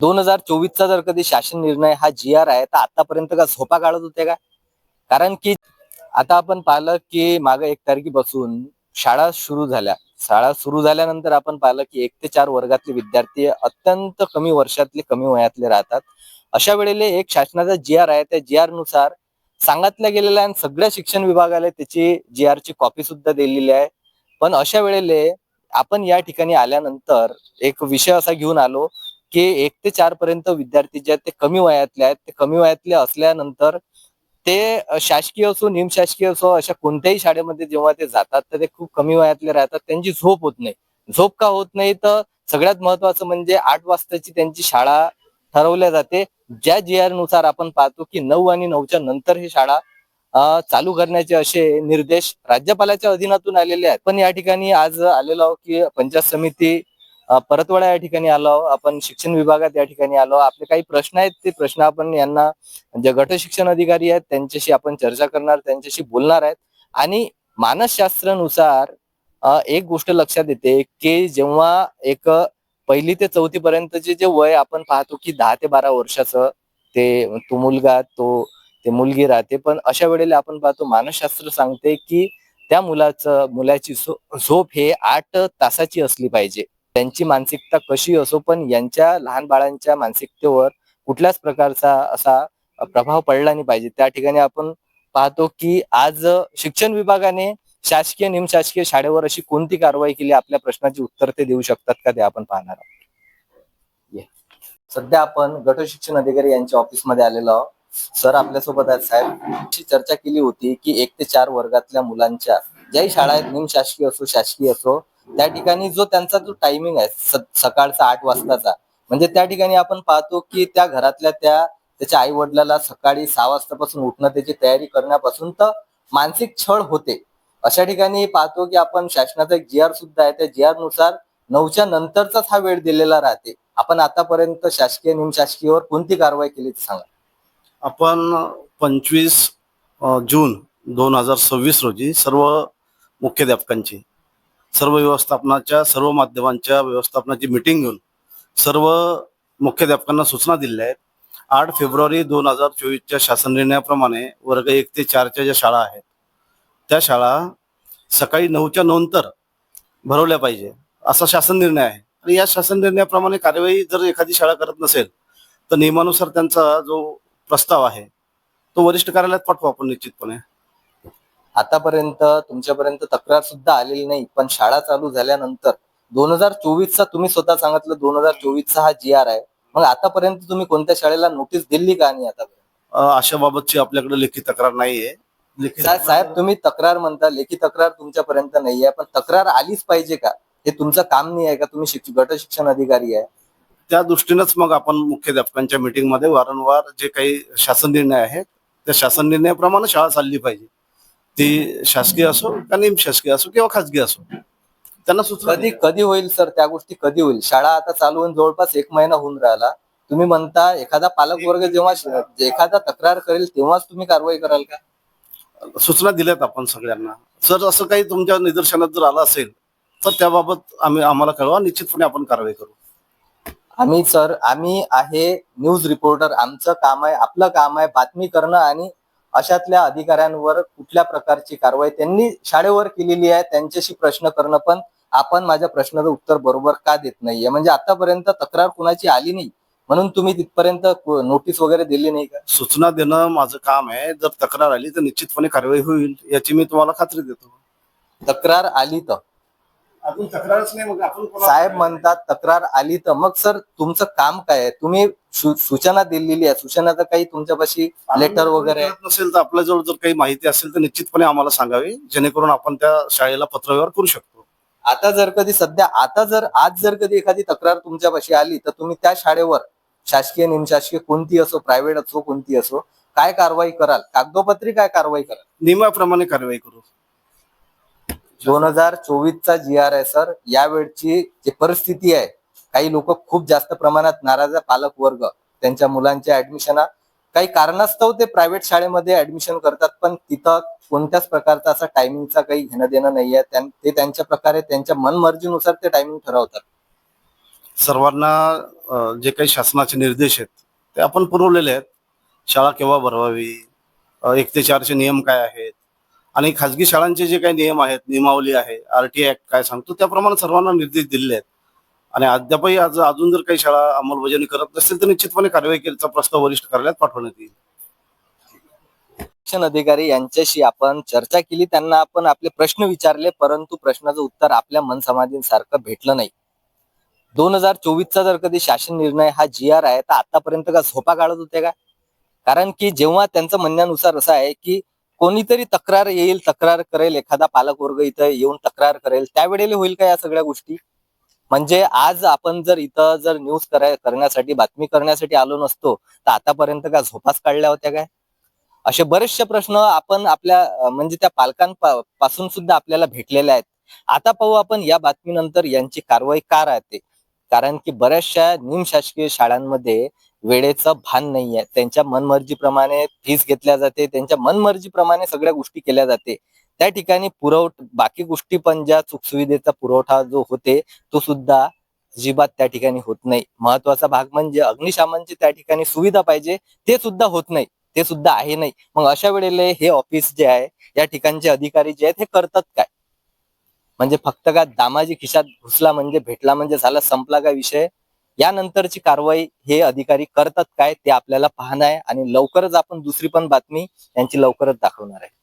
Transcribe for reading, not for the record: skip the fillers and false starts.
2024चा जर कधी शासन निर्णय हा जी-आर आहे तर आतापर्यंत का झोपा काढत होते का? कारण की आता आपण पाहिलं की मागे 1 तारखेपासून शाळा सुरू झाल्या. शाळा सुरू झाल्यानंतर आपण पाहिलं की 1 ते 4 वर्गातले विद्यार्थी अत्यंत कमी वर्षातले, कमी वयातले राहतात. अशा वेळेला एक शासनाचा जी-आर आहे. त्या जी-आर नुसार सांगितलं गेलेलं आहे आणि सगळ्या शिक्षण विभागाला त्याची जी-आरची कॉपी सुद्धा दिलेली आहे. पण अशा वेळेला आपण या ठिकाणी आल्यानंतर एक विषय असा घेऊन आलो की 1 ते 4 पर्यंत विद्यार्थी जे आहेत ते कमी वयातले आहेत. ते कमी वयातले असल्यानंतर ते शासकीय असो, निमशासकीय असो अशा कोणत्याही शाळेमध्ये जेव्हा ते जातात तर ते खूप कमी वयातले राहतात. त्यांची झोप होत नाही. झोप का होत नाही तर सगळ्यात महत्त्वाचं म्हणजे 8 वाजताची त्यांची शाळा ठरवल्या जाते. ज्या जी-आर नुसार आपण पाहतो की 9 आणि 9च्या नंतर ही शाळा चालू करण्याचे असे निर्देश राज्यपालाच्या अधीनातून आलेले आहेत. पण या ठिकाणी आज आलेलो आहोत की पंचायत समिती परतवाडा या ठिकाणी आलो आहोत. आपण शिक्षण विभागात या ठिकाणी आलो. आपले काही प्रश्न आहेत ते प्रश्न आपण यांना जे गट शिक्षण अधिकारी आहेत त्यांच्याशी आपण चर्चा करणार, त्यांच्याशी बोलणार आहेत. आणि मानसशास्त्रानुसार एक गोष्ट लक्षात येते की जेव्हा एक 1ली ते 4थी पर्यंतचे जे वय आपण पाहतो की 10 ते 12 वर्षाचं तो मुलगा ते मुलगी राहते. पण अशा वेळेला आपण पाहतो मानसशास्त्र सांगते की त्या मुलाची झोप हे 8 तासाची असली पाहिजे. त्यांची मानसिकता कशी असो पण यांच्या लहान बाळांच्या मानसिकतेवर कुठल्याच प्रकारचा असा प्रभाव पडला नाही पाहिजे. त्या ठिकाणी आपण पाहतो की आज शिक्षण विभागाने शासकीय, निमशासकीय शाळेवर अशी कोणती कारवाई केली? आपल्या प्रश्नाची उत्तर ते देऊ शकतात का? ते आपण पाहणार आहोत. सध्या आपण गट शिक्षण अधिकारी यांच्या ऑफिसमध्ये आलेलो आहोत. सर आपल्यासोबत आहेत. साहेब अशी चर्चा केली होती की 1 ते 4 वर्गातल्या मुलांच्या ज्याही शाळा आहेत निमशासकीय असो, शासकीय असो, त्या ठिकाणी त्यांचा जो टायमिंग आहे सकाळचा 8 वाजताचा म्हणजे त्या ठिकाणी आपण पाहतो की त्या घरातल्या त्याच्या आई वडिलाला सकाळी 6 वाजतापासून उठणं, त्याची तयारी करण्यापासून तर मानसिक छळ होते. अशा ठिकाणी पाहतो की आपण शासनाचा एक जी-आर सुद्धा आहे. त्या जी-आर नुसार 9च्या नंतरचाच हा वेळ दिलेला राहते. आपण आतापर्यंत शासकीय, निमशासकीयवर कोणती कारवाई केली ते सांगा. आपण 25 जून 2026 रोजी सर्व मुख्याध्यापकांची, सर्व व्यवस्थापनाच्या, सर्व माध्यमांच्या व्यवस्थापनाची मीटिंग घेऊन सर्व मुख्याध्यापकांना सूचना दिल्या आहेत. 8 फेब्रुवारी 2024च्या शासन निर्णयाप्रमाणे वर्ग 1 ते 4च्या ज्या शाळा आहेत त्या शाळा सकाळी 9च्या नंतर भरवल्या पाहिजे असा शासन निर्णय आहे. आणि या शासन निर्णयाप्रमाणे कार्यवाही जर एखादी शाळा करत नसेल तर नियमानुसार त्यांचा जो प्रस्ताव आहे तो वरिष्ठ कार्यालयात पाठवू आपण निश्चितपणे. आतापर्यंत तुमच्यापर्यंत तक्रार सुद्धा आलेली नाही. पण शाळा चालू झाल्यानंतर 2024चा तुम्ही स्वतः सांगितलं 2024चा हा जी-आर आहे. मग आतापर्यंत तुम्ही कोणत्या शाळेला नोटीस दिली का नाही आतापर्यंत? अशा बाबतची आपल्याकडे लेखी तक्रार नाहीये. साहेब तुम्ही तक्रार म्हणता, लेखी तक्रार तुमच्यापर्यंत नाहीये. पण तक्रार आलीच पाहिजे का? हे तुमचं काम नाही आहे का? तुम्ही गट शिक्षण अधिकारी आहे. त्या दृष्टीनंच मग आपण मुख्याध्यापकांच्या मीटिंगमध्ये वारंवार जे काही शासन निर्णय आहेत त्या शासन निर्णयाप्रमाणे शाळा चालली पाहिजे. ती शासकीय असो का निमशासकीय असो किंवा खाजगी असो त्यांना कधी होईल सर त्या गोष्टी कधी होईल? शाळा आता चालू होऊन जवळपास 1 महिना होऊन राहिला. तुम्ही म्हणता एखादा पालक वर्ग जेव्हा एखादा तक्रार करेल तेव्हाच तुम्ही कारवाई कराल का? सूचना दिल्यात आपण सगळ्यांना. जर असं काही तुमच्या निदर्शनात जर आलं असेल तर त्याबाबत आम्हाला कळवा, निश्चितपणे आपण कारवाई करू. आम्ही आहे न्यूज रिपोर्टर. आमचं काम आहे, आपलं काम आहे बातमी करणं आणि अशातल्या अधिकाऱ्यांवर कुठल्या प्रकारची कारवाई त्यांनी शाळेवर केलेली आहे त्यांच्याशी प्रश्न करणं. पण आपण माझ्या प्रश्नाचं उत्तर बरोबर का देत नाहीये? म्हणजे आतापर्यंत तक्रार कुणाची आली नाही म्हणून तुम्ही तिथपर्यंत नोटीस वगैरे दिली नाही का? सूचना देणं माझं काम आहे. जर तक्रार आली तर निश्चितपणे कारवाई होईल याची मी तुम्हाला खात्री देतो. तक्रार आली तर अजून तक्रारच नाही मग आपण साहेब म्हणतात तक्रार आली तर मग सर तुमचं काम काय आहे? तुम्ही सूचना दिलेली आहे, सूचनाचं काही तुमच्यापाशी लेटर वगैरे नसेल तर आपल्याजवळ जर काही माहिती असेल तर निश्चितपणे आम्हाला सांगावी, जेणेकरून आपण त्या शाळेला पत्रव्यवहार करू शकतो. आज जर कधी एखादी तक्रार तुमच्यापाशी आली तर तुम्ही त्या शाळेवर शासकीय, निमशासकीय कोणती असो, प्रायव्हेट असो, कोणती असो, काय कारवाई कराल? कागदोपत्री काय कारवाई कराल? नियमाप्रमाणे कारवाई करू. 2024चा जी-आर आहे सर. यावेळची जी परिस्थिती आहे, काही लोक खूप जास्त प्रमाणात नाराज आहे. पालक वर्ग त्यांच्या मुलांच्या ऍडमिशना काही कारणास्तव ते प्रायव्हेट शाळेमध्ये ऍडमिशन करतात. पण तिथं कोणत्याच प्रकारचा असा टायमिंगचा काही घेणं देणं नाहीये. ते त्यांच्या प्रकारे त्यांच्या मनमर्जीनुसार ते टायमिंग ठरवतात. सर्वांना जे काही शासनाचे निर्देश आहेत ते आपण पुरवलेले आहेत. शाळा केव्हा भरवावी, 1 ते 4 नियम काय आहेत आणि खाजगी शाळांचे जे काही नियम आहेत, नियमावली आहे, RTI ऍक्ट काय सांगतो त्याप्रमाणे सर्वांना निर्देश दिलेले आहेत. आणि अद्यापही अजून जर काही शाळा अंमलबजावणी करत नसेल तर निश्चितपणे कारवाई केल्याचा प्रस्ताव वरिष्ठ कार्यालयात पाठवण्यात येईल. शिक्षण अधिकारी यांच्याशी आपण चर्चा केली, त्यांना आपण आपले प्रश्न विचारले, परंतु प्रश्नाचं उत्तर आपल्या मनसमाधींसारखं भेटलं नाही. 2024चा जर कधी शासन निर्णय हा GR आहे तर आतापर्यंत का झोपा काढत होते का? कारण की जेव्हा त्यांचं म्हणण्यानुसार असं आहे की कोणीतरी तक्रार येईल, तक्रार करेल, एखादा पालक वर्ग इथं येऊन तक्रार करेल, त्यावेळेला होईल का या सगळ्या गोष्टी? म्हणजे आज आपण जर इथं जर न्यूज करण्यासाठी, बातमी करण्यासाठी आलो नसतो तर आतापर्यंत का झोपाच काढल्या होत्या काय? असे बरेचसे प्रश्न आपण आपल्या म्हणजे त्या पालकांपासून सुद्धा आपल्याला भेटलेले आहेत. आता पाहू आपण या बातमीनंतर यांची कारवाई का राहते. कारण की बऱ्याचशा निमशासकीय शाळांमध्ये वेळेचं भान नाहीये. त्यांच्या मनमर्जीप्रमाणे फीस घेतल्या जाते, त्यांच्या मनमर्जीप्रमाणे सगळ्या गोष्टी केल्या जाते. त्या ठिकाणी बाकी गोष्टी पण ज्या सुखसुविधेचा पुरवठा जो होते तो सुद्धा अजिबात त्या ठिकाणी होत नाही. महत्वाचा भाग म्हणजे अग्निशामनची त्या ठिकाणी सुविधा पाहिजे, ते सुद्धा होत नाही, ते सुद्धा आहे नाही. मग अशा वेळेला हे ऑफिस जे आहे, या ठिकाणचे अधिकारी जे आहेत हे करतात काय? म्हणजे फक्त का दामाजी खिशात घुसला म्हणजे भेटला म्हणजे झाला, संपला का विषय? यानंतरची कारवाई हे अधिकारी करतात काय ते आपल्याला पाहणं आहे आणि लवकरच आपण दुसरी पण बातमी यांची लवकरच दाखवणार आहे.